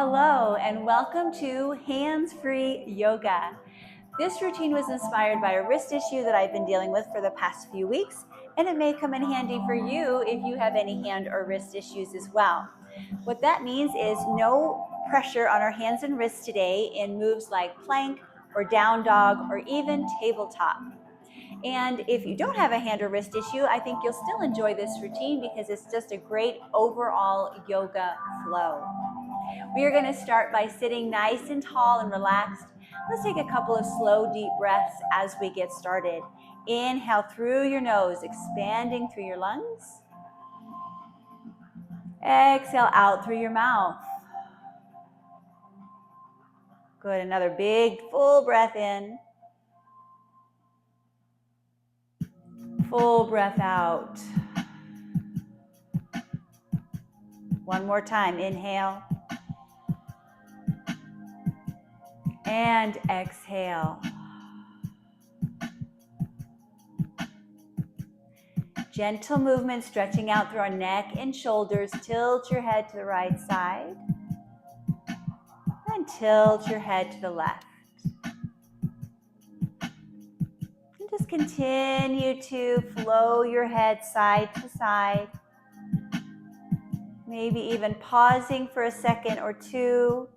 Hello and welcome to Hands-Free Yoga. This routine was inspired by a wrist issue that I've been dealing with for the past few weeks, and it may come in handy for you if you have any hand or wrist issues as well. What that means is no pressure on our hands and wrists today in moves like plank or down dog or even tabletop. And if you don't have a hand or wrist issue, I think you'll still enjoy this routine because it's just a great overall yoga flow. We are going to start by sitting nice and tall and relaxed. Let's take a couple of slow, deep breaths as we get started. Inhale through your nose, expanding through your lungs. Exhale out through your mouth. Good, another big, full breath in. Full breath out. One more time, inhale. And exhale. Gentle movement, stretching out through our neck and shoulders. Tilt your head to the right side. And tilt your head to the left. And just continue to flow your head side to side. Maybe even pausing for a second or two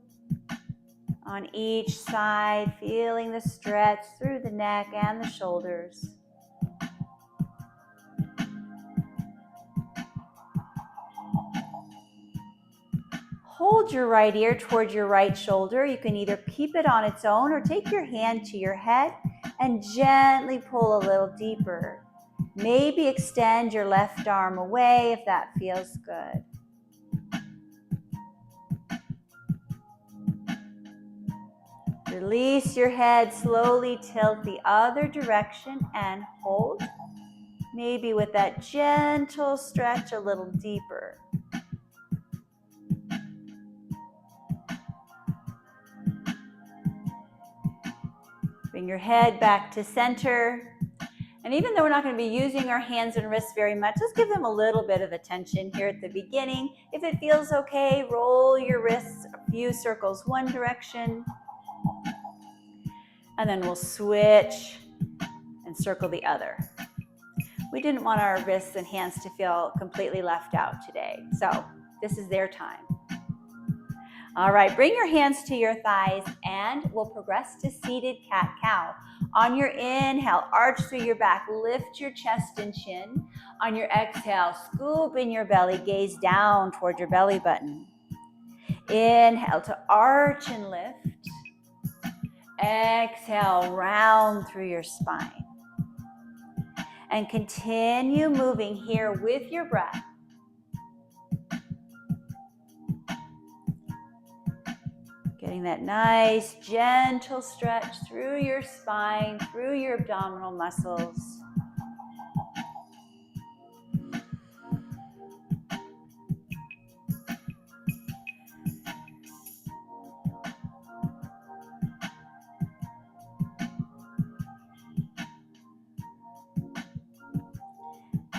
on each side, feeling the stretch through the neck and the shoulders. Hold your right ear toward your right shoulder. You can either keep it on its own or take your hand to your head and gently pull a little deeper. Maybe extend your left arm away if that feels good. Release your head, slowly tilt the other direction and hold. Maybe with that gentle stretch a little deeper. Bring your head back to center. And even though we're not going to be using our hands and wrists very much, let's give them a little bit of attention here at the beginning. If it feels okay, roll your wrists a few circles one direction. And then we'll switch and circle the other. We didn't want our wrists and hands to feel completely left out today. So this is their time. All right, bring your hands to your thighs and we'll progress to seated cat-cow. On your inhale, arch through your back, lift your chest and chin. On your exhale, scoop in your belly, gaze down toward your belly button. Inhale to arch and lift. Exhale, round through your spine. And continue moving here with your breath. Getting that nice, gentle stretch through your spine, through your abdominal muscles.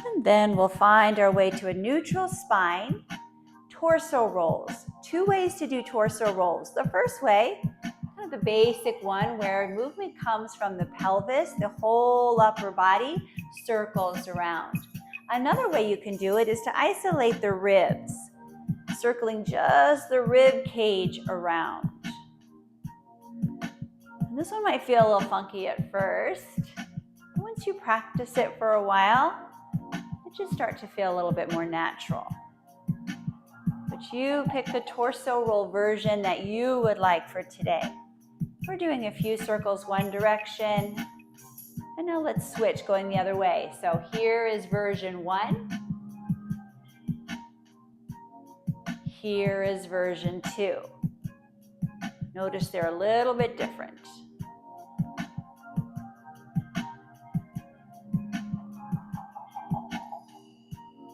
And then we'll find our way to a neutral spine, torso rolls. Two ways to do torso rolls. The first way, kind of the basic one, where movement comes from the pelvis, the whole upper body circles around. Another way you can do it is to isolate the ribs, circling just the rib cage around. And this one might feel a little funky at first. Once you practice it for a while, it should start to feel a little bit more natural. But you pick the torso roll version that you would like for today. We're doing a few circles one direction. And now let's switch going the other way. So here is version 1. Here is version 2. Notice they're a little bit different.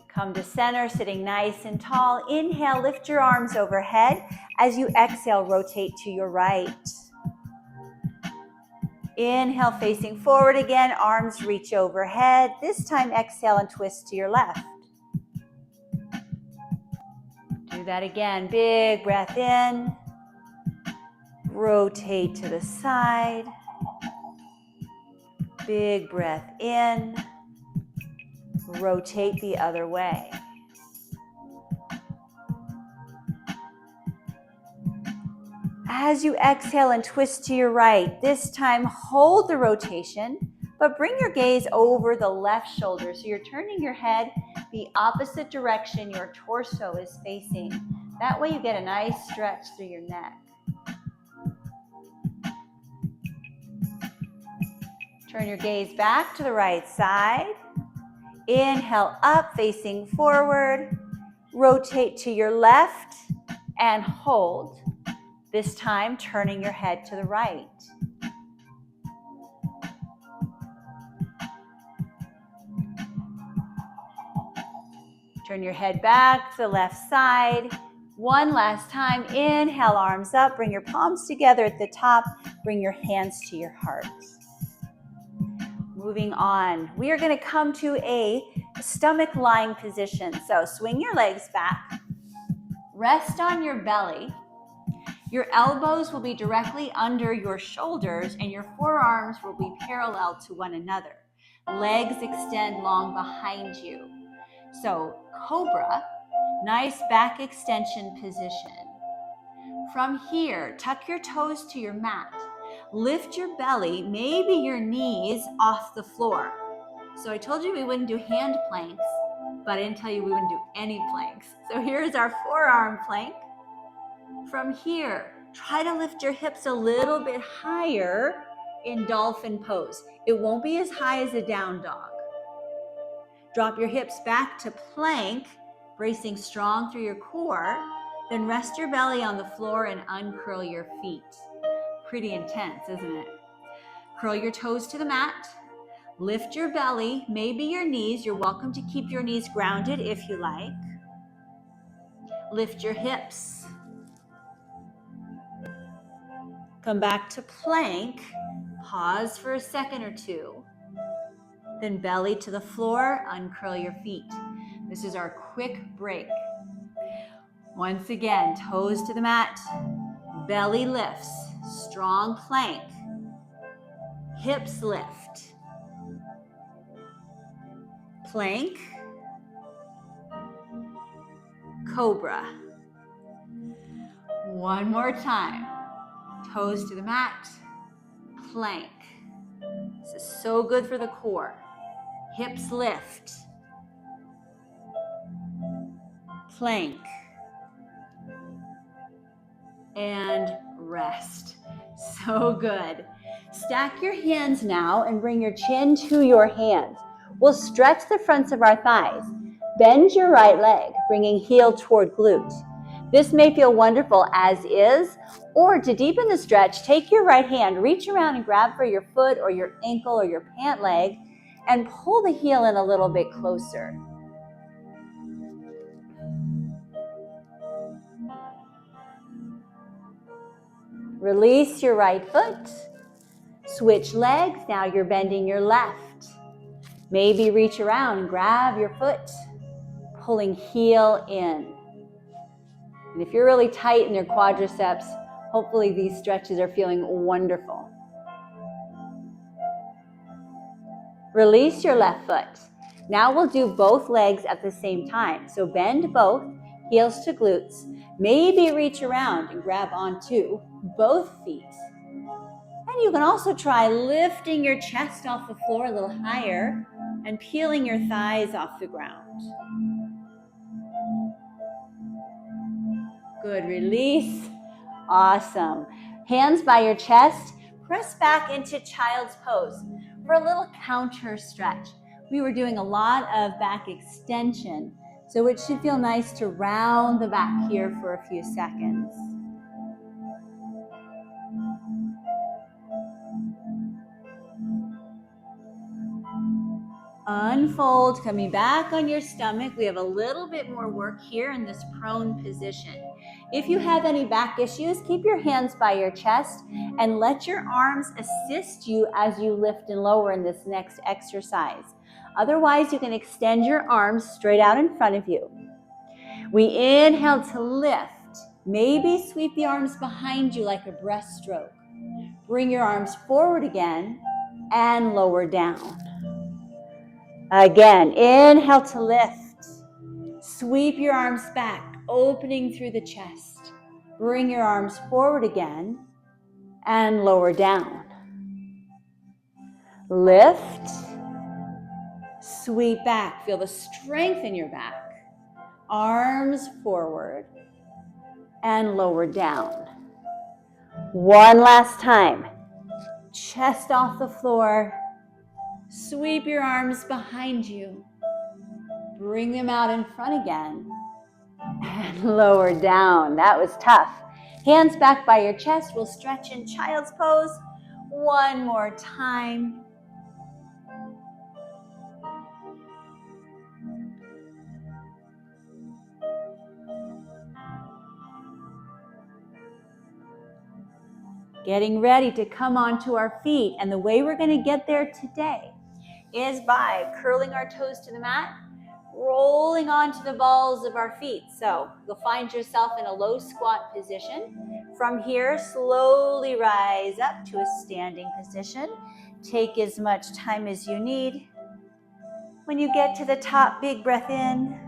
Come to center, sitting nice and tall. Inhale, lift your arms overhead. As you exhale, rotate to your right. Inhale, facing forward again, arms reach overhead. This time, exhale and twist to your left. Do that again, big breath in. Rotate to the side. Big breath in. Rotate the other way. As you exhale and twist to your right, this time hold the rotation, but bring your gaze over the left shoulder. So you're turning your head the opposite direction your torso is facing. That way you get a nice stretch through your neck. Turn your gaze back to the right side. Inhale up, facing forward. Rotate to your left and hold. This time, turning your head to the right. Turn your head back to the left side. One last time. Inhale, arms up. Bring your palms together at the top. Bring your hands to your heart. Moving on. We are going to come to a stomach lying position. So swing your legs back. Rest on your belly. Your elbows will be directly under your shoulders and your forearms will be parallel to one another. Legs extend long behind you. So cobra, nice back extension position. From here, tuck your toes to your mat. Lift your belly, maybe your knees off the floor. So I told you we wouldn't do hand planks, but I didn't tell you we wouldn't do any planks. So here's our forearm plank. From here, try to lift your hips a little bit higher in dolphin pose. It won't be as high as a down dog. Drop your hips back to plank, bracing strong through your core. Then rest your belly on the floor and uncurl your feet. Pretty intense, isn't it? Curl your toes to the mat. Lift your belly, maybe your knees. You're welcome to keep your knees grounded if you like. Lift your hips. Come back to plank. Pause for a second or two. Then belly to the floor, uncurl your feet. This is our quick break. Once again, toes to the mat, belly lifts, strong plank, hips lift, plank, cobra. One more time, toes to the mat, plank. This is so good for the core. Hips lift, plank, and rest. So good. Stack your hands now and bring your chin to your hands. We'll stretch the fronts of our thighs. Bend your right leg, bringing heel toward glute. This may feel wonderful as is, or to deepen the stretch, take your right hand, reach around and grab for your foot or your ankle or your pant leg, and pull the heel in a little bit closer. Release your right foot. Switch legs. Now you're bending your left. Maybe reach around and grab your foot, pulling heel in. And if you're really tight in your quadriceps, hopefully these stretches are feeling wonderful. Release your left foot. Now we'll do both legs at the same time. So bend both, heels to glutes. Maybe reach around and grab onto both feet. And you can also try lifting your chest off the floor a little higher and peeling your thighs off the ground. Good, release. Awesome. Hands by your chest, press back into child's pose for a little counter stretch. We were doing a lot of back extension, so it should feel nice to round the back here for a few seconds. Unfold, coming back on your stomach. We have a little bit more work here in this prone position. If you have any back issues, keep your hands by your chest and let your arms assist you as you lift and lower in this next exercise. Otherwise, you can extend your arms straight out in front of you. We inhale to lift. Maybe sweep the arms behind you like a breaststroke. Bring your arms forward again and lower down. Again, inhale to lift. Sweep your arms back, opening through the chest. Bring your arms forward again and lower down. Lift. Sweep back. Feel the strength in your back. Arms forward and lower down. One last time. Chest off the floor. Sweep your arms behind you. Bring them out in front again. And lower down. That was tough. Hands back by your chest. We'll stretch in child's pose. One more time. Getting ready to come onto our feet. And the way we're going to get there today is by curling our toes to the mat, rolling onto the balls of our feet. So you'll find yourself in a low squat position. From here, slowly rise up to a standing position. Take as much time as you need. When you get to the top, big breath in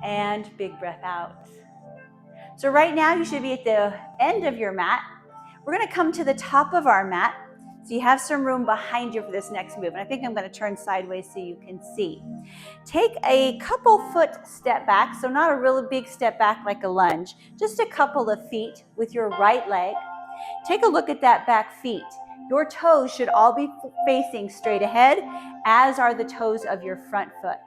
and big breath out. So right now you should be at the end of your mat. We're going to come to the top of our mat. So you have some room behind you for this next move. And I think I'm going to turn sideways so you can see. Take a couple foot step back. So not a really big step back like a lunge. Just a couple of feet with your right leg. Take a look at that back feet. Your toes should all be facing straight ahead, as are the toes of your front foot.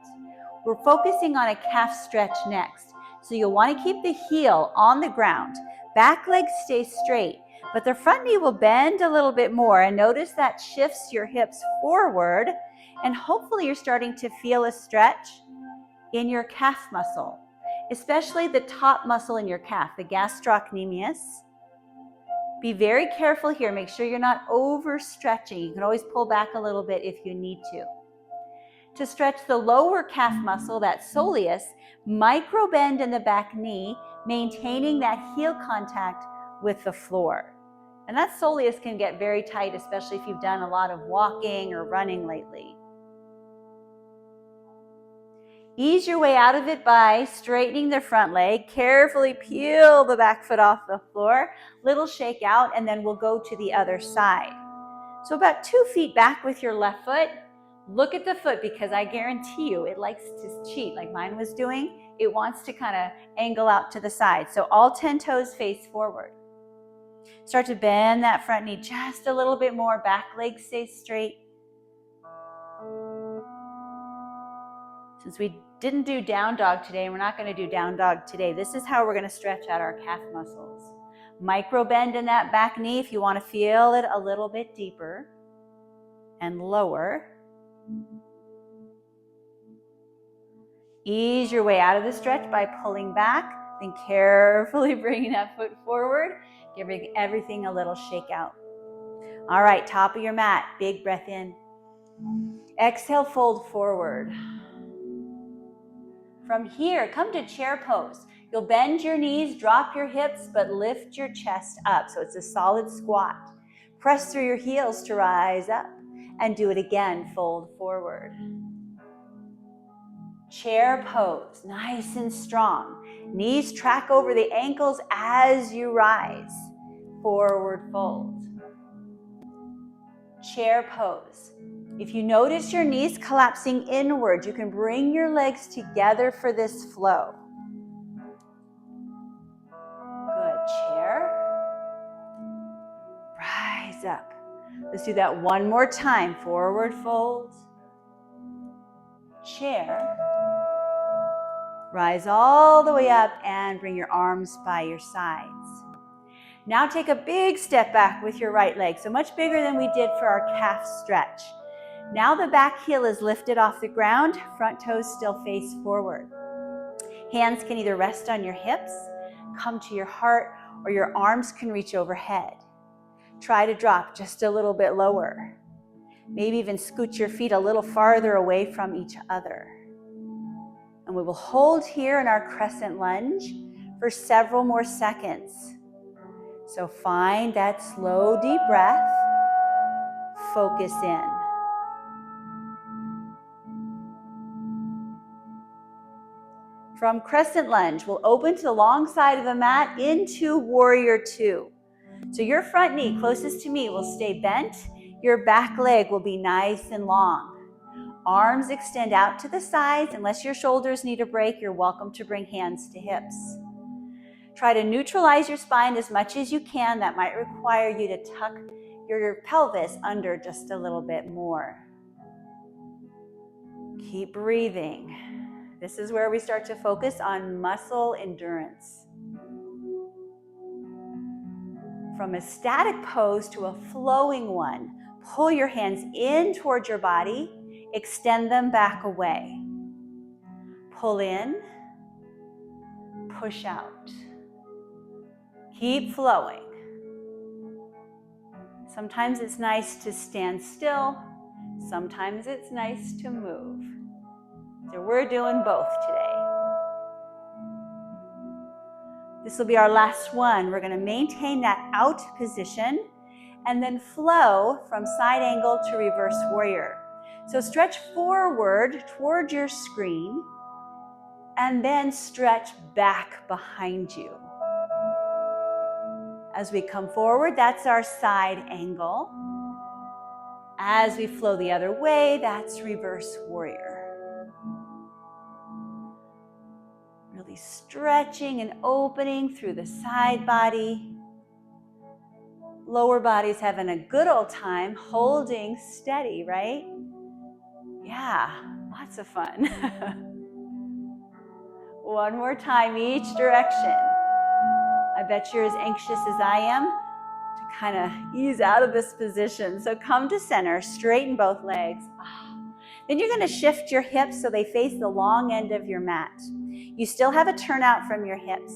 We're focusing on a calf stretch next. So you'll want to keep the heel on the ground. Back leg stays straight, but the front knee will bend a little bit more. And notice that shifts your hips forward. And hopefully you're starting to feel a stretch in your calf muscle, especially the top muscle in your calf, the gastrocnemius. Be very careful here. Make sure you're not overstretching. You can always pull back a little bit if you need to. To stretch the lower calf muscle, that soleus, micro bend in the back knee, maintaining that heel contact with the floor. And that soleus can get very tight, especially if you've done a lot of walking or running lately. Ease your way out of it by straightening the front leg. Carefully peel the back foot off the floor. Little shake out, and then we'll go to the other side. So about 2 feet back with your left foot. Look at the foot, because I guarantee you it likes to cheat like mine was doing. It wants to kind of angle out to the side. So all 10 toes face forward. Start to bend that front knee just a little bit more. Back leg stays straight. Since we didn't do down dog today, and we're not going to do down dog today, this is how we're going to stretch out our calf muscles. Micro bend in that back knee if you want to feel it a little bit deeper, and lower. Ease your way out of the stretch by pulling back, then carefully bringing that foot forward, giving everything a little shake out. All right, top of your mat, big breath in. Exhale, fold forward. From here, come to chair pose. You'll bend your knees, drop your hips, but lift your chest up. So it's a solid squat. Press through your heels to rise up, and do it again, fold forward. Chair pose, nice and strong. Knees track over the ankles as you rise. Forward fold. Chair pose. If you notice your knees collapsing inward, you can bring your legs together for this flow. Good. Chair. Rise up. Let's do that one more time. Forward fold. Chair. Rise all the way up and bring your arms by your sides. Now take a big step back with your right leg, so much bigger than we did for our calf stretch. Now the back heel is lifted off the ground, front toes still face forward. Hands can either rest on your hips, come to your heart, or your arms can reach overhead. Try to drop just a little bit lower. Maybe even scoot your feet a little farther away from each other. And we will hold here in our crescent lunge. for several more seconds. So find that slow, deep breath. Focus in. From crescent lunge, we'll open to the long side of the mat into warrior two. So your front knee closest to me will stay bent. Your back leg will be nice and long. Arms extend out to the sides. Unless your shoulders need a break, you're welcome to bring hands to hips. Try to neutralize your spine as much as you can. That might require you to tuck your pelvis under just a little bit more. Keep breathing. This is where we start to focus on muscle endurance. From a static pose to a flowing one, pull your hands in towards your body, extend them back away. Pull in, push out. Keep flowing. Sometimes it's nice to stand still. Sometimes it's nice to move. So we're doing both today. This will be our last one. We're going to maintain that out position and then flow from side angle to reverse warrior. So stretch forward toward your screen and then stretch back behind you. As we come forward, that's our side angle. As we flow the other way, that's reverse warrior. Really stretching and opening through the side body. Lower body's having a good old time holding steady, right? Yeah, lots of fun. One more time, each direction. I bet you're as anxious as I am to kind of ease out of this position. So come to center, straighten both legs. Then you're going to shift your hips so they face the long end of your mat. You still have a turnout from your hips.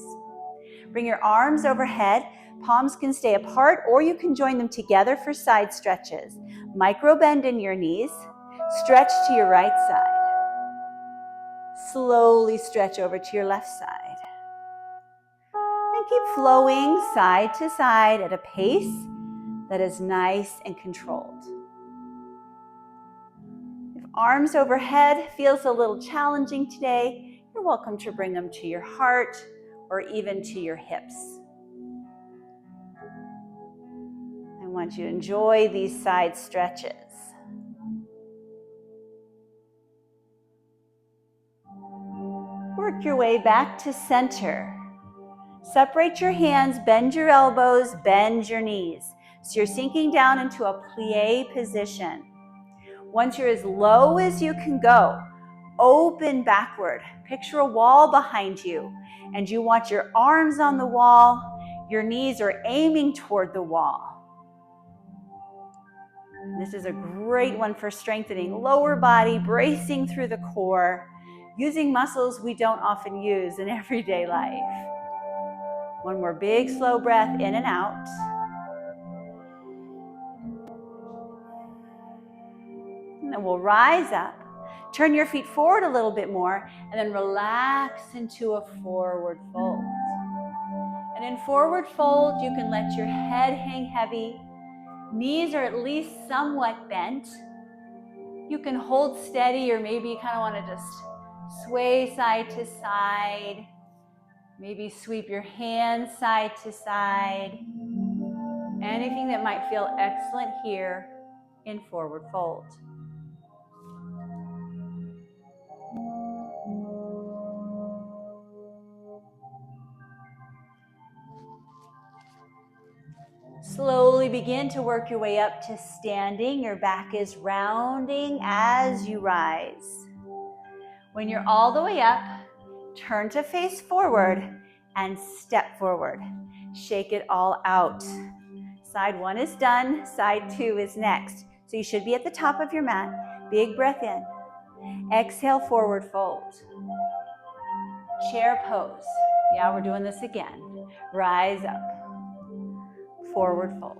Bring your arms overhead. Palms can stay apart or you can join them together for side stretches. Micro bend in your knees. Stretch to your right side. Slowly stretch over to your left side. And keep flowing side to side at a pace that is nice and controlled. If arms overhead feels a little challenging today, you're welcome to bring them to your heart or even to your hips. I want you to enjoy these side stretches. Work your way back to center. Separate your hands, bend your elbows, bend your knees. So you're sinking down into a plie position. Once you're as low as you can go, open backward. Picture a wall behind you, and you want your arms on the wall. Your knees are aiming toward the wall. This is a great one for strengthening lower body, bracing through the core, using muscles we don't often use in everyday life. One more big, slow breath in and out. And then we'll rise up. Turn your feet forward a little bit more, and then relax into a forward fold. And in forward fold, you can let your head hang heavy. Knees are at least somewhat bent. You can hold steady, or maybe you kind of want to just sway side to side. Maybe sweep your hands side to side. Anything that might feel excellent here in forward fold. Slowly begin to work your way up to standing. Your back is rounding as you rise. When you're all the way up, turn to face forward and step forward. Shake it all out. Side one is done, side two is next. So you should be at the top of your mat. Big breath in. Exhale, forward fold. Chair pose. Yeah, we're doing this again. Rise up. Forward fold.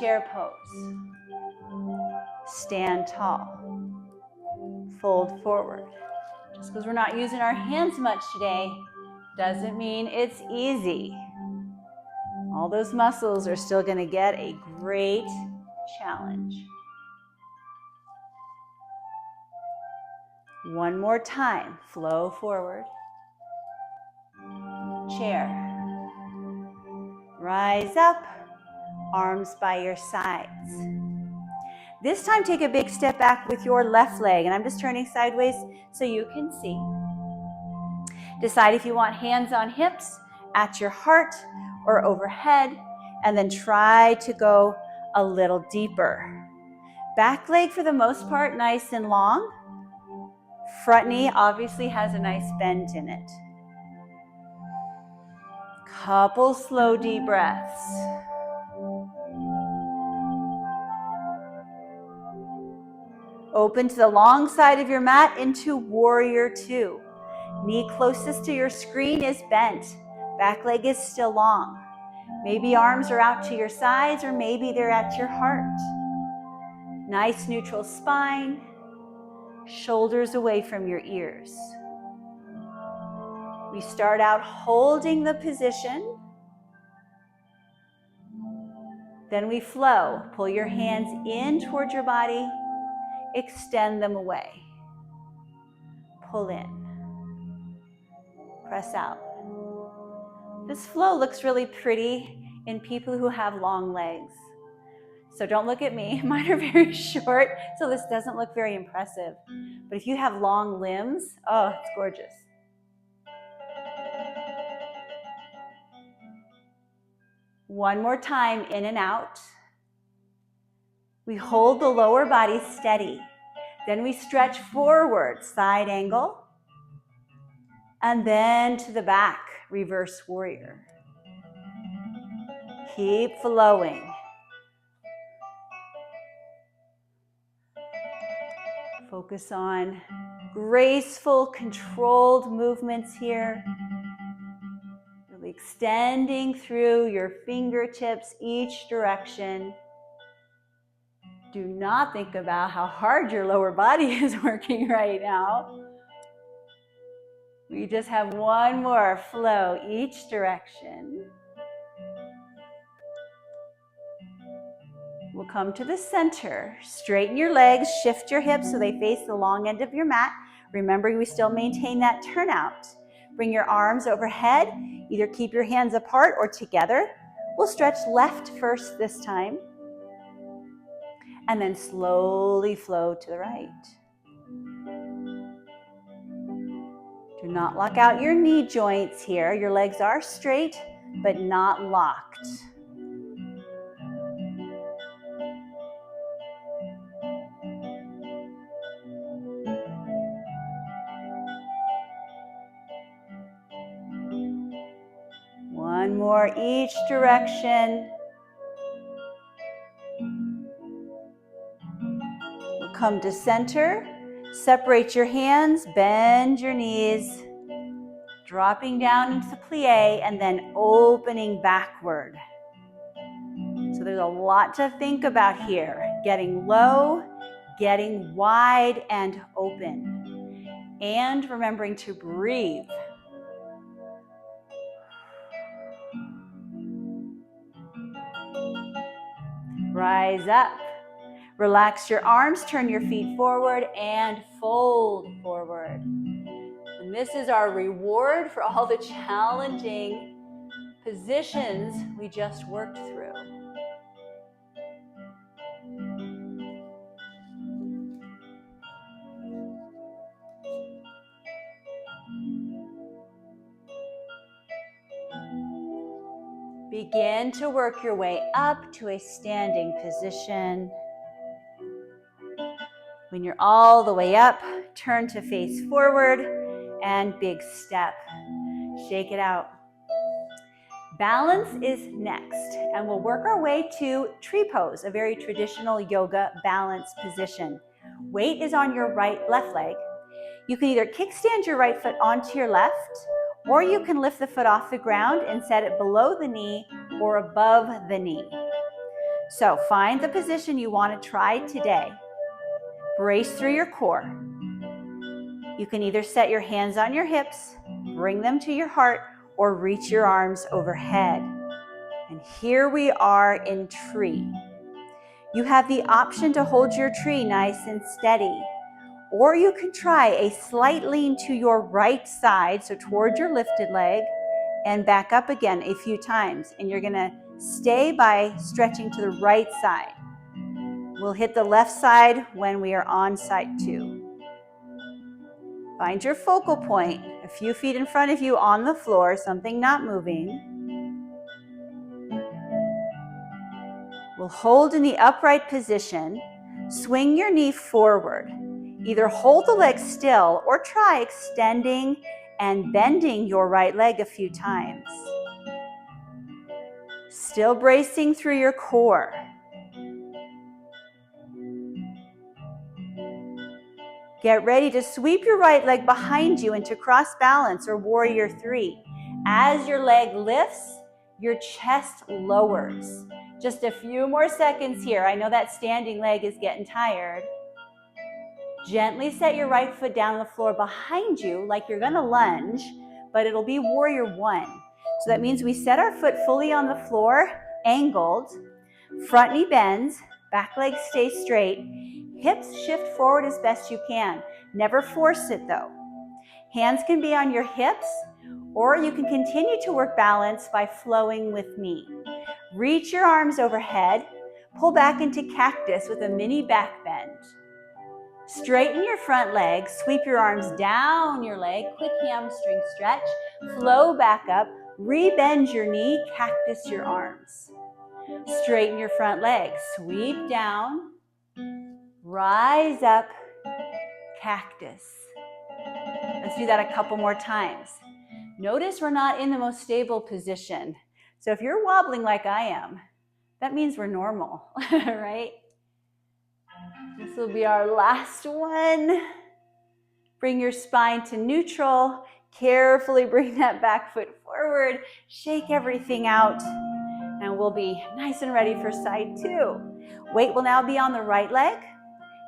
Chair pose. Stand tall. Fold forward. Just because we're not using our hands much today doesn't mean it's easy. All those muscles are still going to get a great challenge. One more time, flow forward. Chair. Rise up, arms by your sides. This time, take a big step back with your left leg, and I'm just turning sideways so you can see. Decide if you want hands on hips, at your heart, or overhead, and then try to go a little deeper. Back leg, for the most part, nice and long. Front knee obviously has a nice bend in it. Couple slow, deep breaths. Open to the long side of your mat into Warrior Two. Knee closest to your screen is bent. Back leg is still long. Maybe arms are out to your sides, or maybe they're at your heart. Nice neutral spine. Shoulders away from your ears. We start out holding the position. Then we flow. Pull your hands in toward your body. Extend them away. Pull in. Press out. This flow looks really pretty in people who have long legs. So don't look at me. Mine are very short, so this doesn't look very impressive. But if you have long limbs, oh, it's gorgeous. One more time, in and out. We hold the lower body steady. Then we stretch forward, side angle. And then to the back, reverse warrior. Keep flowing. Focus on graceful, controlled movements here. Really extending through your fingertips each direction. Do not think about how hard your lower body is working right now. We just have one more flow each direction. We'll come to the center. Straighten your legs, shift your hips so they face the long end of your mat. Remember, we still maintain that turnout. Bring your arms overhead. Either keep your hands apart or together. We'll stretch left first this time. And then slowly flow to the right. Do not lock out your knee joints here. Your legs are straight, but not locked. One more each direction. We'll come to center. Separate your hands, bend your knees, dropping down into the plie, and then opening backward. So there's a lot to think about here. Getting low, getting wide and open, and remembering to breathe. Rise up. Relax your arms, turn your feet forward, and fold forward. And this is our reward for all the challenging positions we just worked through. Begin to work your way up to a standing position. When you're all the way up, turn to face forward and big step. Shake it out. Balance is next, and we'll work our way to tree pose, a very traditional yoga balance position. Weight is on your left leg. You can either kickstand your right foot onto your left, or you can lift the foot off the ground and set it below the knee or above the knee. So find the position you want to try today. Brace through your core. You can either set your hands on your hips, bring them to your heart, or reach your arms overhead. And here we are in tree. You have the option to hold your tree nice and steady, or you can try a slight lean to your right side, so toward your lifted leg, and back up again a few times. And you're gonna stay by stretching to the right side. We'll hit the left side when we are on side 2. Find your focal point, a few feet in front of you on the floor, something not moving. We'll hold in the upright position. Swing your knee forward. Either hold the leg still or try extending and bending your right leg a few times. Still bracing through your core. Get ready to sweep your right leg behind you into cross balance or warrior 3. As your leg lifts, your chest lowers. Just a few more seconds here. I know that standing leg is getting tired. Gently set your right foot down on the floor behind you like you're gonna lunge, but it'll be warrior 1. So that means we set our foot fully on the floor, angled, front knee bends, back leg stays straight, hips shift forward as best you can. Never force it though. Hands can be on your hips, or you can continue to work balance by flowing with me. Reach your arms overhead, pull back into cactus with a mini back bend. Straighten your front leg, sweep your arms down your leg, quick hamstring stretch, flow back up, re-bend your knee, cactus your arms. Straighten your front leg, sweep down, rise up, cactus. Let's do that a couple more times. Notice we're not in the most stable position. So if you're wobbling like I am, that means we're normal, right? This will be our last one. Bring your spine to neutral. Carefully bring that back foot forward. Shake everything out. And we'll be nice and ready for side 2. Weight will now be on the right leg.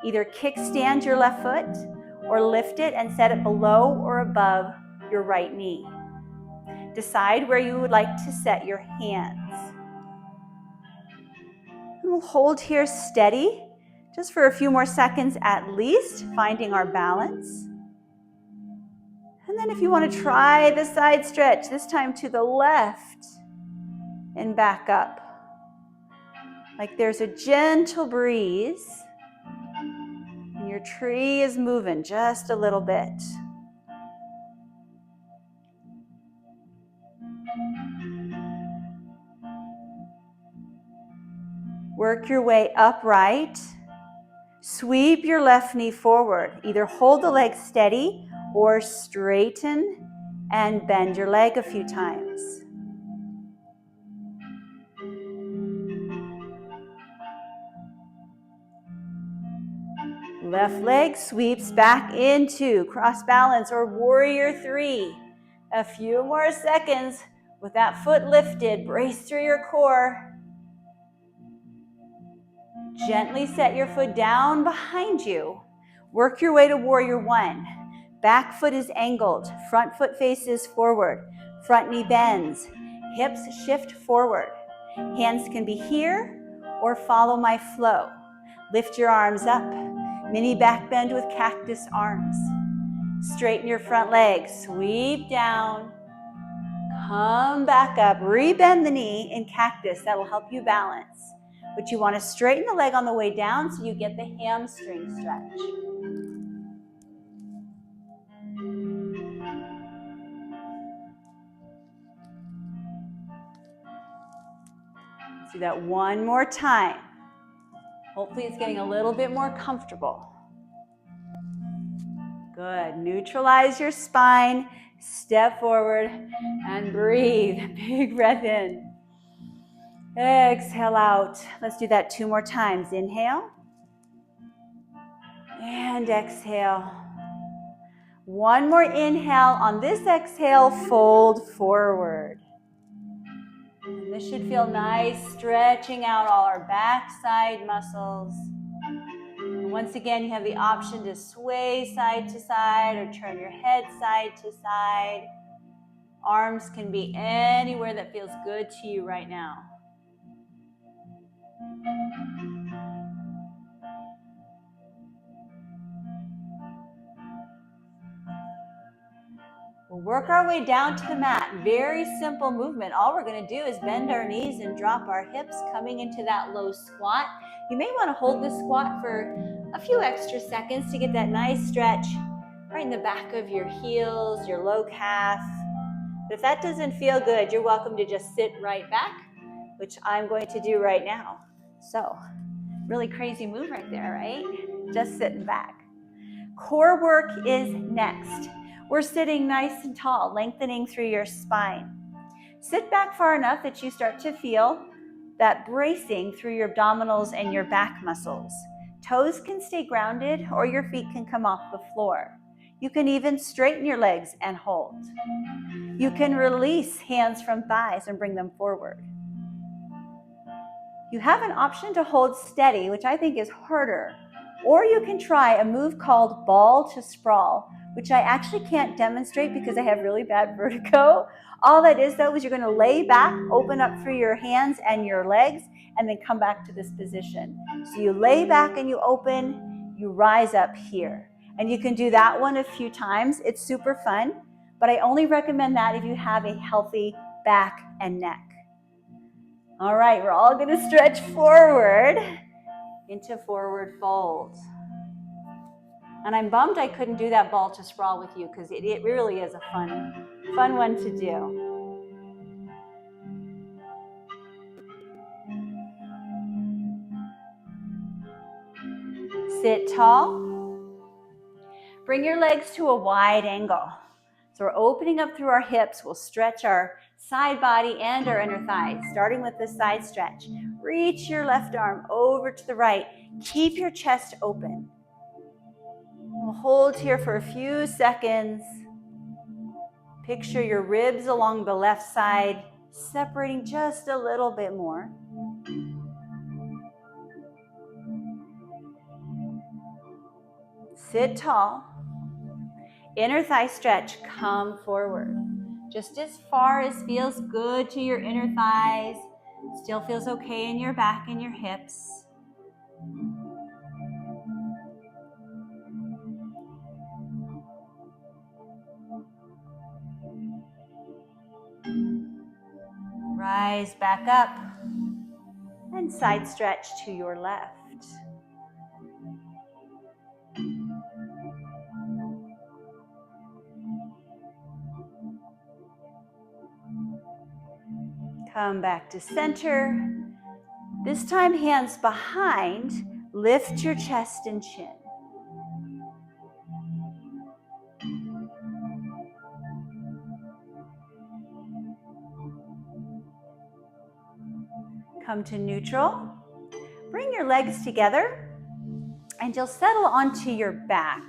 Either kickstand your left foot or lift it and set it below or above your right knee. Decide where you would like to set your hands. And we'll hold here steady, just for a few more seconds at least, finding our balance. And then if you want to try the side stretch, this time to the left and back up. Like there's a gentle breeze and your tree is moving just a little bit. Work your way upright. Sweep your left knee forward. Either hold the leg steady or straighten and bend your leg a few times. Left leg sweeps back into cross balance or warrior 3. A few more seconds with that foot lifted. Brace through your core. Gently set your foot down behind you. Work your way to warrior 1. Back foot is angled. Front foot faces forward. Front knee bends. Hips shift forward. Hands can be here or follow my flow. Lift your arms up. Mini back bend with cactus arms. Straighten your front leg. Sweep down. Come back up. Rebend the knee in cactus. That'll help you balance. But you want to straighten the leg on the way down so you get the hamstring stretch. Let's do that one more time. Hopefully it's getting a little bit more comfortable. Good. Neutralize your spine. Step forward and breathe. Big breath in. Exhale out. Let's do that 2 more times. Inhale. And exhale. One more inhale. On this exhale, fold forward. And this should feel nice, stretching out all our backside muscles. And once again, you have the option to sway side to side or turn your head side to side. Arms can be anywhere that feels good to you right now. We'll work our way down to the mat. Very simple movement. All we're going to do is bend our knees and drop our hips, coming into that low squat. You may want to hold this squat for a few extra seconds to get that nice stretch right in the back of your heels, your low calf. But if that doesn't feel good, you're welcome to just sit right back, which I'm going to do right now. So, really crazy move right there, right? Just sitting back. Core work is next. We're sitting nice and tall, lengthening through your spine. Sit back far enough that you start to feel that bracing through your abdominals and your back muscles. Toes can stay grounded or your feet can come off the floor. You can even straighten your legs and hold. You can release hands from thighs and bring them forward. You have an option to hold steady, which I think is harder, or you can try a move called ball to sprawl, which I actually can't demonstrate because I have really bad vertigo. All that is, though, is you're going to lay back, open up through your hands and your legs, and then come back to this position. So you lay back and you open, you rise up here. And you can do that one a few times. It's super fun, but I only recommend that if you have a healthy back and neck. All right, we're all going to stretch forward into forward fold. And I'm bummed I couldn't do that ball to sprawl with you because it really is a fun one to do. Sit tall. Bring your legs to a wide angle. So we're opening up through our hips. We'll stretch our side body and our inner thighs, starting with the side stretch. Reach your left arm over to the right. Keep your chest open. We'll hold here for a few seconds. Picture your ribs along the left side, separating just a little bit more. Sit tall. Inner thigh stretch, come forward. Just as far as feels good to your inner thighs, still feels okay in your back and your hips. Rise back up and side stretch to your left. Come back to center. This time, hands behind. Lift your chest and chin. Come to neutral. Bring your legs together and you'll settle onto your back.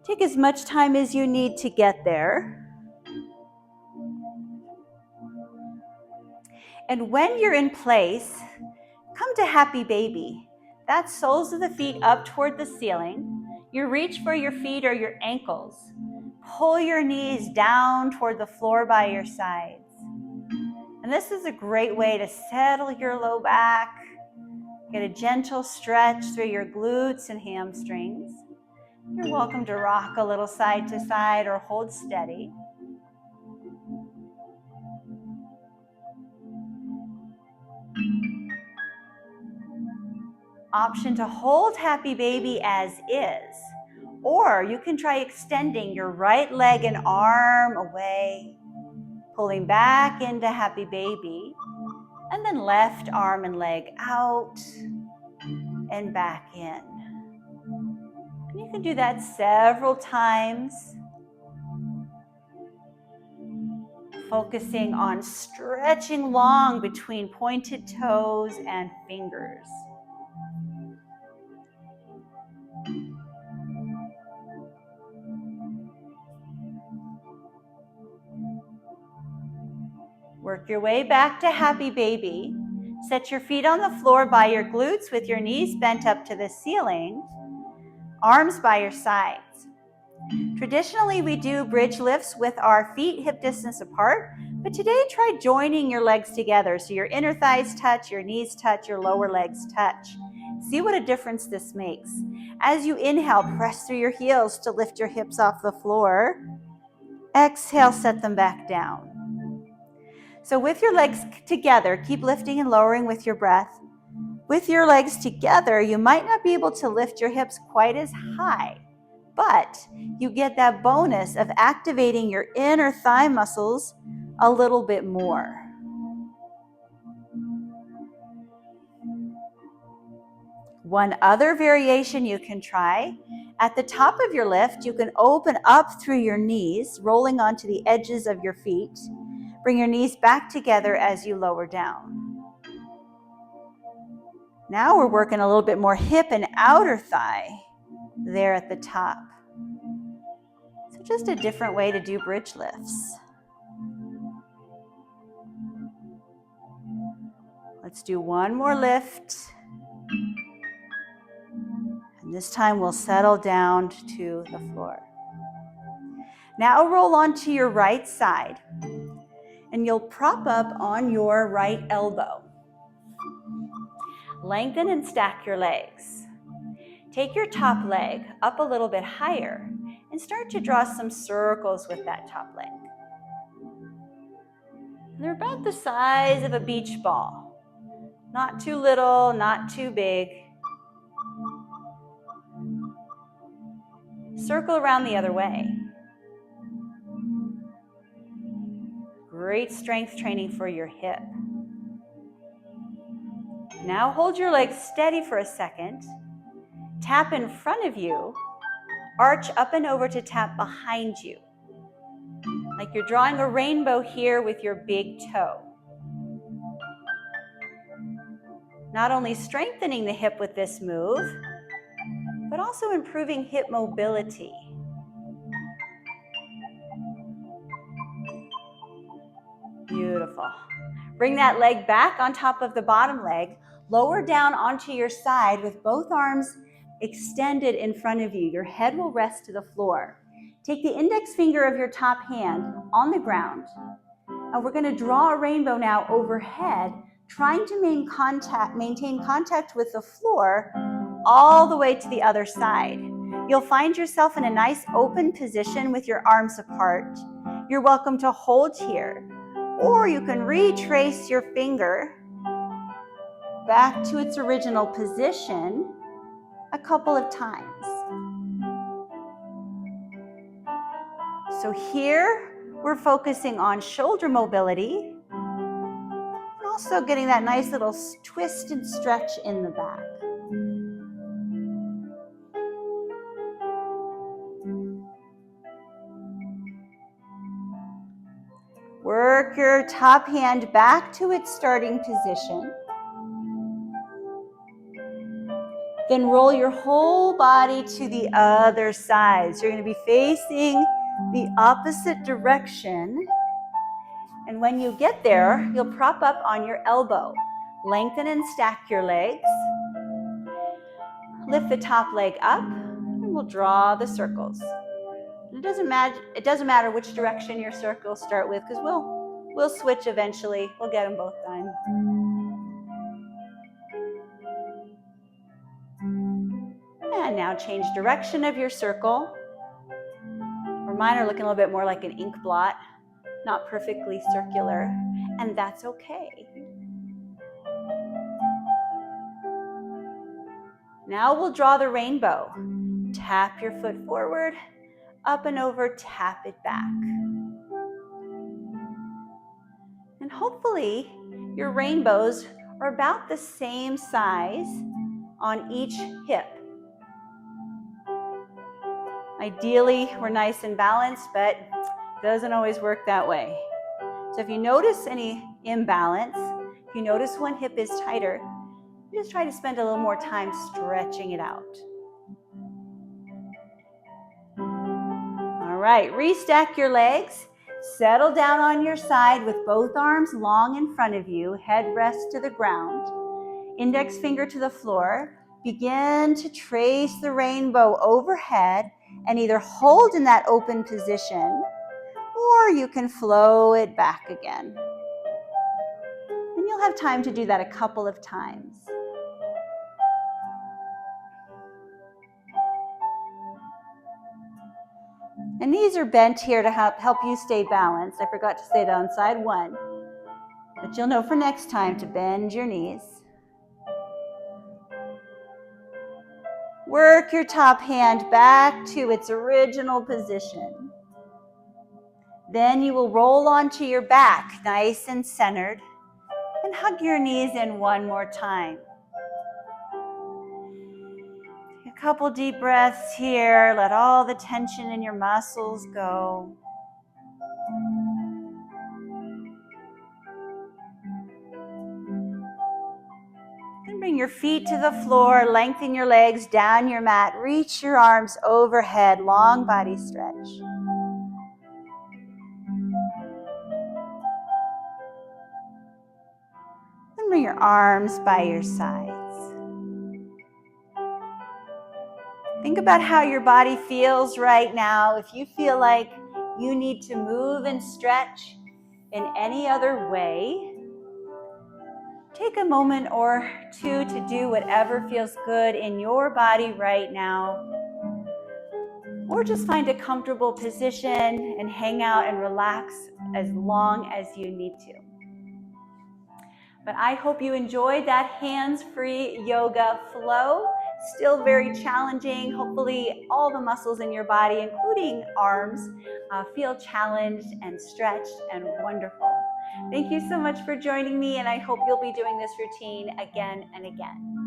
Take as much time as you need to get there. And when you're in place, come to happy baby. That's soles of the feet up toward the ceiling. You reach for your feet or your ankles. Pull your knees down toward the floor by your sides. And this is a great way to settle your low back. Get a gentle stretch through your glutes and hamstrings. You're welcome to rock a little side to side or hold steady. Option to hold happy baby as is, or you can try extending your right leg and arm away, pulling back into happy baby, and then left arm and leg out and back in. And you can do that several times, focusing on stretching long between pointed toes and fingers. Work your way back to happy baby. Set your feet on the floor by your glutes with your knees bent up to the ceiling, arms by your sides. Traditionally, we do bridge lifts with our feet hip distance apart, but today try joining your legs together so your inner thighs touch, your knees touch, your lower legs touch. See what a difference this makes. As you inhale, press through your heels to lift your hips off the floor. Exhale, set them back down. So with your legs together, keep lifting and lowering with your breath. With your legs together, you might not be able to lift your hips quite as high, but you get that bonus of activating your inner thigh muscles a little bit more. One other variation you can try, at the top of your lift, you can open up through your knees, rolling onto the edges of your feet. Bring your knees back together as you lower down. Now we're working a little bit more hip and outer thigh there at the top. So just a different way to do bridge lifts. Let's do one more lift. And this time we'll settle down to the floor. Now roll onto your right side and you'll prop up on your right elbow. Lengthen and stack your legs. Take your top leg up a little bit higher and start to draw some circles with that top leg. They're about the size of a beach ball. Not too little, not too big. Circle around the other way. Great strength training for your hip. Now hold your legs steady for a second. Tap in front of you. Arch up and over to tap behind you. Like you're drawing a rainbow here with your big toe. Not only strengthening the hip with this move, but also improving hip mobility. Beautiful. Bring that leg back on top of the bottom leg. Lower down onto your side with both arms extended in front of you. Your head will rest to the floor. Take the index finger of your top hand on the ground. And we're going to draw a rainbow now overhead, trying to maintain contact with the floor all the way to the other side. You'll find yourself in a nice open position with your arms apart. You're welcome to hold here, or you can retrace your finger back to its original position a couple of times. So here we're focusing on shoulder mobility and also getting that nice little twist and stretch in the back. Work your top hand back to its starting position. Then roll your whole body to the other side. So you're going to be facing the opposite direction. And when you get there, you'll prop up on your elbow. Lengthen and stack your legs. Lift the top leg up, and we'll draw the circles. It doesn't matter which direction your circles start with, because we'll switch eventually. We'll get them both done. And now change direction of your circle. Or mine are looking a little bit more like an ink blot, not perfectly circular, and that's okay. Now we'll draw the rainbow. Tap your foot forward, up and over, tap it back. And hopefully your rainbows are about the same size on each hip. Ideally, we're nice and balanced, but it doesn't always work that way. So if you notice any imbalance, if you notice one hip is tighter, you just try to spend a little more time stretching it out. All right, restack your legs. Settle down on your side with both arms long in front of you, head rests to the ground, index finger to the floor. Begin to trace the rainbow overhead and either hold in that open position or you can flow it back again. And you'll have time to do that a couple of times. And knees are bent here to help you stay balanced. I forgot to say that on side one, but you'll know for next time to bend your knees. Work your top hand back to its original position. Then you will roll onto your back, nice and centered, and hug your knees in one more time. A couple deep breaths here. Let all the tension in your muscles go. And bring your feet to the floor, lengthen your legs down your mat, reach your arms overhead, long body stretch. And bring your arms by your sides. Think about how your body feels right now. If you feel like you need to move and stretch in any other way, take a moment or two to do whatever feels good in your body right now. Or just find a comfortable position and hang out and relax as long as you need to. But I hope you enjoyed that hands-free yoga flow. Still very challenging. Hopefully all the muscles in your body, including arms, feel challenged and stretched and wonderful. Thank you so much for joining me, and I hope you'll be doing this routine again and again.